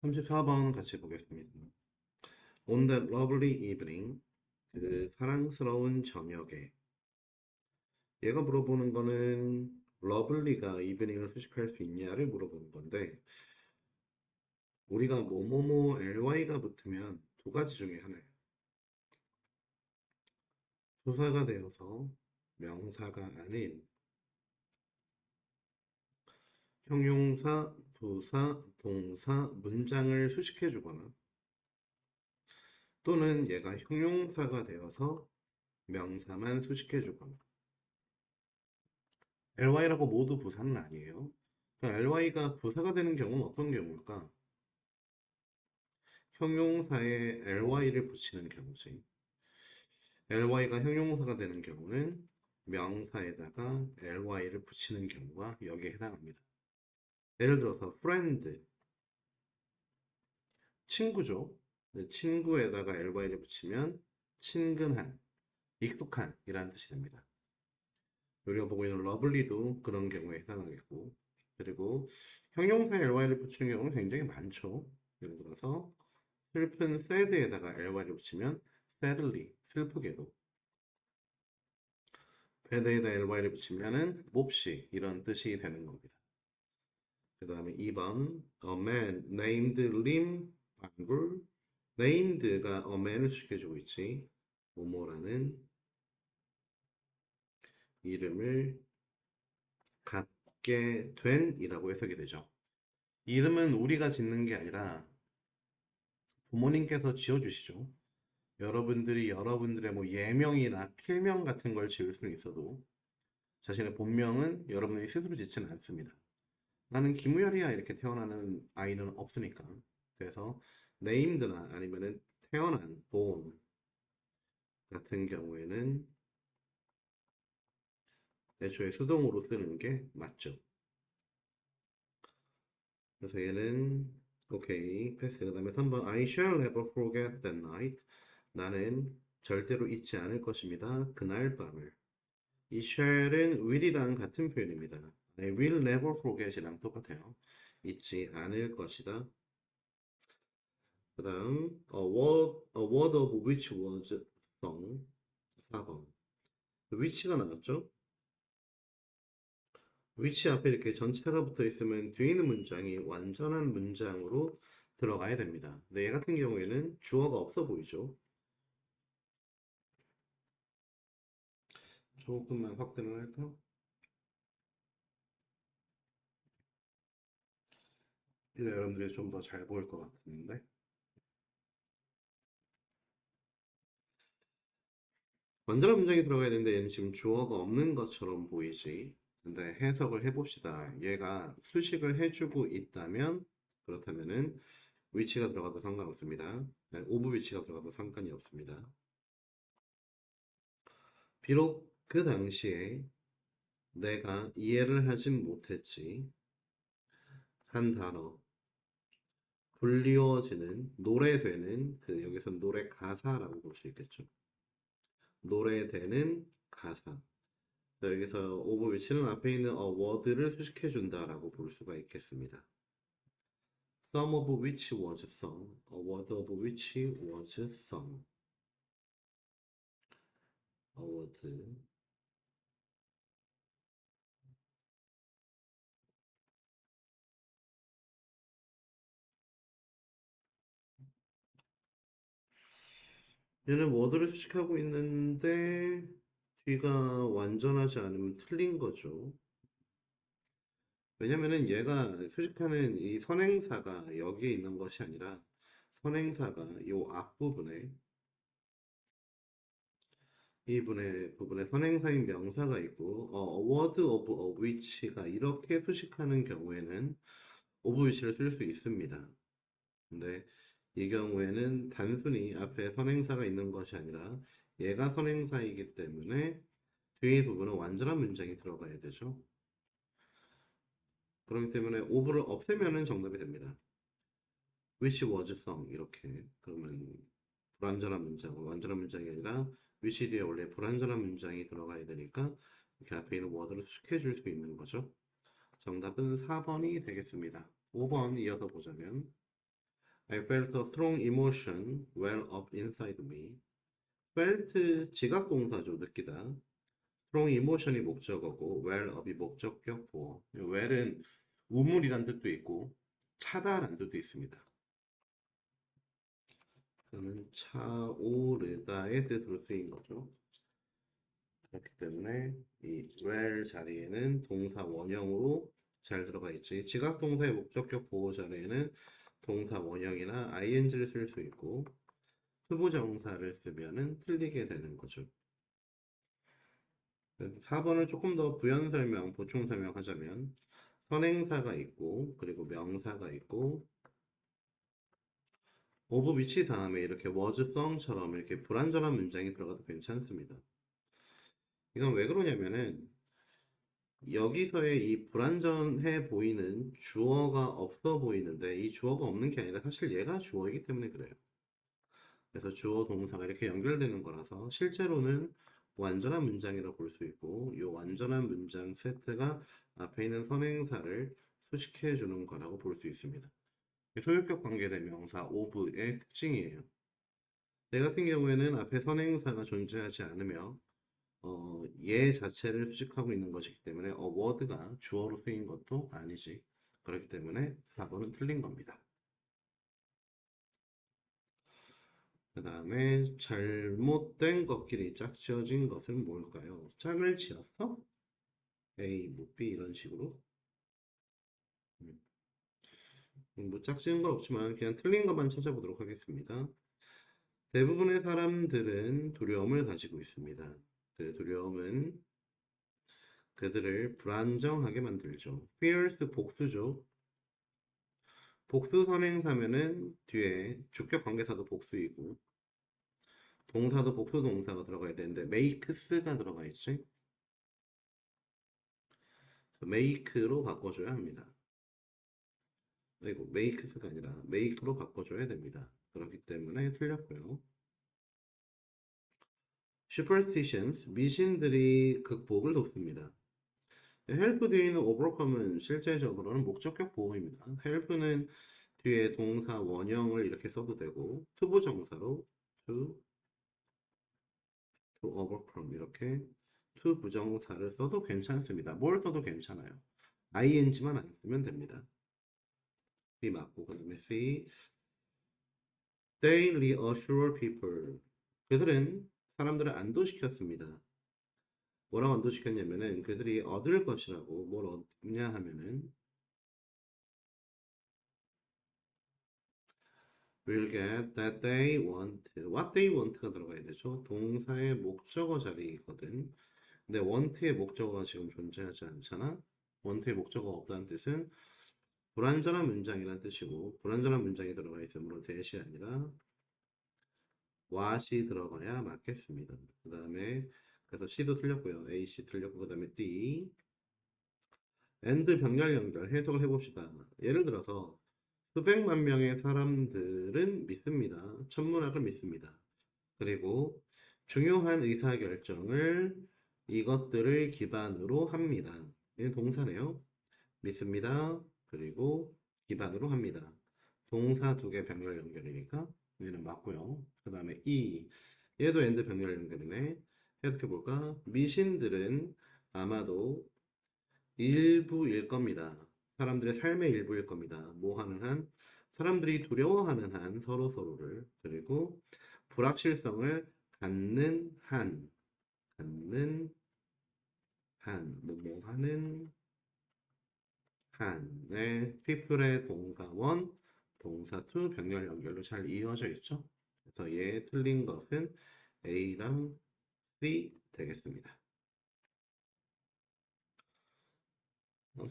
34번 같이 보겠습니다. On that lovely evening, 그 사랑스러운 저녁에. 얘가 물어보는 거는 lovely가 evening을 수식할 수 있냐를 물어보는 건데, 우리가 뭐뭐뭐 ly가 붙으면 두 가지 중에 하나예요. 조사가 되어서 명사가 아닌 형용사, 부사, 동사, 문장을 수식해 주거나, 또는 얘가 형용사가 되어서 명사만 수식해 주거나. ly라고 모두 부사는 아니에요. 그러니까 ly가 부사가 되는 경우는 어떤 경우일까? 형용사에 ly를 붙이는 경우지. ly가 형용사가 되는 경우는 명사에다가 ly를 붙이는 경우가 여기에 해당합니다. 예를 들어서 friend, 친구죠. 친구에다가 ly를 붙이면 친근한, 익숙한 이라는 뜻이 됩니다. 우리가 보고 있는 lovely도 그런 경우에 해당하겠고, 그리고 형용사에 ly를 붙이는 경우는 굉장히 많죠. 예를 들어서 슬픈 sad에다가 ly를 붙이면 sadly, 슬프게도. bad에다 ly를 붙이면은 몹시 이런 뜻이 되는 겁니다. 그 다음에 2번 A man named Lim Bangul. named가 a man을 수식해주고 있지. 모모라는 이름을 갖게 된 이라고 해석이 되죠. 이름은 우리가 짓는 게 아니라 부모님께서 지어주시죠. 여러분들이 여러분들의 뭐 예명이나 필명 같은 걸 지을 수는 있어도 자신의 본명은 여러분들이 스스로 짓지는 않습니다. 나는 김우열이야 이렇게 태어나는 아이는 없으니까. 그래서 네임드나 아니면은 태어난 born 같은 경우에는 애초에 수동으로 쓰는 게 맞죠. 그래서 얘는 오케이 패스. 그 다음에 3번 I shall never forget that night. 나는 절대로 잊지 않을 것입니다. 그날 밤을. 이 shall은 will이랑 같은 표현입니다. I will never forget이랑 똑같아요. 잊지 않을 것이다. 그 다음 a word of which was sung. 4번 which가 나왔죠. which 앞에 이렇게 전치사가 붙어 있으면 뒤에 있는 문장이 완전한 문장으로 들어가야 됩니다. 근데 얘 같은 경우에는 주어가 없어 보이죠. 조금만 확대를 할까? 이제 여러분들이 좀 더 잘 보일 것 같은데, 완전한 문장이 들어가야 되는데 얘는 지금 주어가 없는 것처럼 보이지. 근데 해석을 해봅시다. 얘가 수식을 해주고 있다면, 그렇다면은 위치가 들어가도 상관없습니다. 오브 위치가 들어가도 상관이 없습니다. 비록 그 당시에 내가 이해를 하진 못했지. 한 단어, 불리워지는, 노래되는, 그 여기서 노래 가사라고 볼 수 있겠죠. 노래되는 가사. 여기서 오브 위치는 앞에 있는 a word를 수식해 준다라고 볼 수가 있겠습니다. Some of which was sung, a word of which was sung. a word. 얘는 word를 수식하고 있는데 뒤가 완전하지 않으면 틀린 거죠. 왜냐면은 얘가 수식하는 이 선행사가 여기에 있는 것이 아니라 선행사가 이 앞부분에 이 부분에 선행사인 명사가 있고 a word of a which가 이렇게 수식하는 경우에는 of which를 쓸 수 있습니다. 근데 이 경우에는 단순히 앞에 선행사가 있는 것이 아니라 얘가 선행사이기 때문에 뒤에 부분은 완전한 문장이 들어가야 되죠. 그렇기 때문에 of를 없애면은 정답이 됩니다. which was sung 이렇게. 그러면 불완전한 문장, 완전한 문장이 아니라 which 뒤에 원래 불완전한 문장이 들어가야 되니까 이렇게 앞에 있는 word를 수식해 줄 수 있는 거죠. 정답은 4번이 되겠습니다. 5번 이어서 보자면 I felt a strong emotion well up inside me. felt 지각 동사죠, 느끼다. strong emotion이 목적어고 well up이 목적격 보어. well은 우물이란 뜻도 있고 차다란 뜻도 있습니다. 그러면 차오르다의 뜻으로 쓰인 거죠. 그렇기 때문에 이 well 자리에는 동사 원형으로 잘 들어가 있지. 지각 동사의 목적격 보호 자리에는 동사 원형이나 ing를 쓸 수 있고 투부정사를 쓰면은 틀리게 되는 거죠. 4번을 조금 더 부연 설명, 보충 설명하자면 선행사가 있고 그리고 명사가 있고 오브 위치 다음에 이렇게 was성처럼 이렇게 불완전한 문장이 들어가도 괜찮습니다. 이건 왜 그러냐면은 여기서의 이 불완전해 보이는 주어가 없어 보이는데 이 주어가 없는 게 아니라 사실 얘가 주어이기 때문에 그래요. 그래서 주어 동사가 이렇게 연결되는 거라서 실제로는 완전한 문장이라고 볼 수 있고 이 완전한 문장 세트가 앞에 있는 선행사를 수식해 주는 거라고 볼 수 있습니다. 소유격 관계대명사 of의 특징이에요. 내 같은 경우에는 앞에 선행사가 존재하지 않으며 얘 자체를 수식하고 있는 것이기 때문에 word가 주어로 쓰인 것도 아니지. 그렇기 때문에 4번은 틀린 겁니다. 그 다음에 잘못된 것끼리 짝지어진 것은 뭘까요? 짝을 지었어? A, 뭐 B 이런 식으로. 뭐 짝지은 건 없지만 그냥 틀린 것만 찾아보도록 하겠습니다. 대부분의 사람들은 두려움을 가지고 있습니다. 그 두려움은 그들을 불안정하게 만들죠. fears 복수죠. 복수 선행사면은 뒤에 주격 관계사도 복수이고 동사도 복수 동사가 들어가야 되는데 makes가 들어가 있지. make로 바꿔줘야 합니다. 이거 makes가 아니라 make로 바꿔줘야 됩니다. 그렇기 때문에 틀렸고요. superstitions 미신들이 극복을 돕습니다. help 뒤에 있는 overcome은 실제적으로는 목적격 보호입니다. help는 뒤에 동사 원형을 이렇게 써도 되고 투부정사로 to overcome 이렇게 to 부정사를 써도 괜찮습니다. 뭘 써도 괜찮아요. ing만 안 쓰면 됩니다. B 맞고 그 다음에 C They reassure people 그들은 사람들을 안도시켰습니다. 뭐라고 안도시켰냐면은 그들이 얻을 것이라고 뭘 얻냐 하면은 will get that they want what they want가 들어가야 되죠. 동사의 목적어 자리거든. 근데 want의 목적어가 지금 존재하지 않잖아. want의 목적어가 없다는 뜻은 불완전한 문장이라는 뜻이고 불완전한 문장이 들어가 있으므로 that이 아니라 what이 들어가야 맞겠습니다. 그 다음에 그래서 C도 틀렸고요. A, C 틀렸고 그 다음에 D and 병렬 연결 해석을 해봅시다. 예를 들어서 수백만 명의 사람들은 믿습니다. 천문학을 믿습니다. 그리고 중요한 의사결정을 이것들을 기반으로 합니다. 얘는 동사네요. 믿습니다. 그리고 기반으로 합니다. 동사 두 개 병렬 연결이니까 얘는 맞고요. 그 다음에 E 얘도 엔드 병렬 연결이네. 해석해볼까? 미신들은 아마도 일부일 겁니다. 사람들의 삶의 일부일 겁니다. 뭐 하는 한? 사람들이 두려워하는 한 서로서로를 그리고 불확실성을 갖는 뭐 하는 한의 people의 동사원 동사 to 병렬 연결로 잘 이어져 있죠. 그래서 얘 틀린 것은 A랑 C 되겠습니다.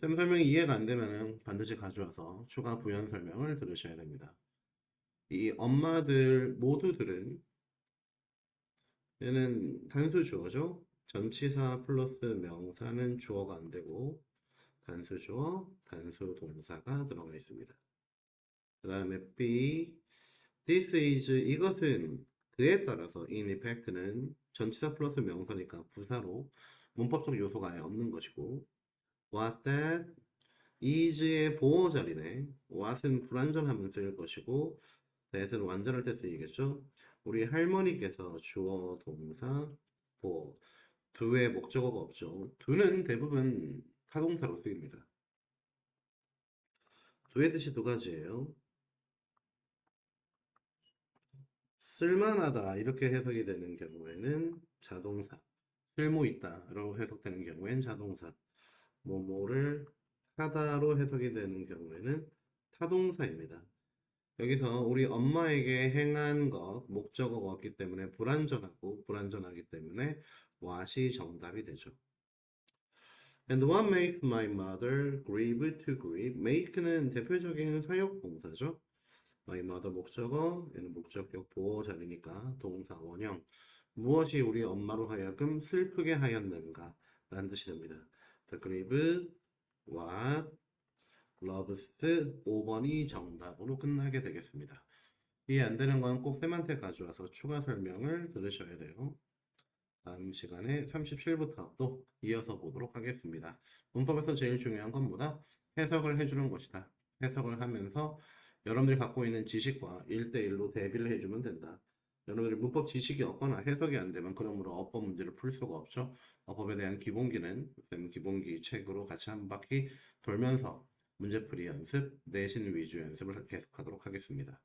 쌤 설명이 이해가 안 되면 반드시 가져와서 추가 부연 설명을 들으셔야 됩니다. 이 엄마들 모두들은 얘는 단수 주어죠. 전치사 플러스 명사는 주어가 안 되고 단수 주어, 단수 동사가 들어가 있습니다. 그 다음에 B This is 이것은 그에 따라서 in effect는 전치사 플러스 명사니까 부사로 문법적 요소가 아예 없는 것이고 what that is의 보어 자리네. what은 불완전하면 쓸 것이고 that은 완전할 때 쓰이겠죠. 우리 할머니께서 주어 동사 보어 do의 목적어가 없죠. do는 대부분 타동사로 쓰입니다. do의 뜻이 두 가지예요. 쓸만하다 이렇게 해석이 되는 경우에는 자동사, 쓸모 있다라고 해석되는 경우엔 자동사, 뭐뭐를 하다로 해석이 되는 경우에는 타동사입니다. 여기서 우리 엄마에게 행한 것, 목적어가 없기 때문에 불완전하고 불완전하기 때문에 what이 정답이 되죠. And what makes my mother grieve to grieve? make는 대표적인 사역 동사죠. my mother 목적어, 얘는 목적격 보호 자리니까 동사 원형. 무엇이 우리 엄마로 하여금 슬프게 하였는가? 라는 뜻이 됩니다. The grieve, what, loves 5번이 정답으로 끝나게 되겠습니다. 이해 안 되는 건 꼭 쌤한테 가져와서 추가 설명을 들으셔야 돼요. 다음 시간에 37부터 또 이어서 보도록 하겠습니다. 문법에서 제일 중요한 건 뭐다? 해석을 해주는 것이다. 해석을 하면서 여러분들이 갖고 있는 지식과 1대1로 대비를 해주면 된다. 여러분들이 문법 지식이 없거나 해석이 안 되면 그러므로 어법 문제를 풀 수가 없죠. 어법에 대한 기본기는 쌤 기본기 책으로 같이 한 바퀴 돌면서 문제풀이 연습, 내신 위주 연습을 계속하도록 하겠습니다.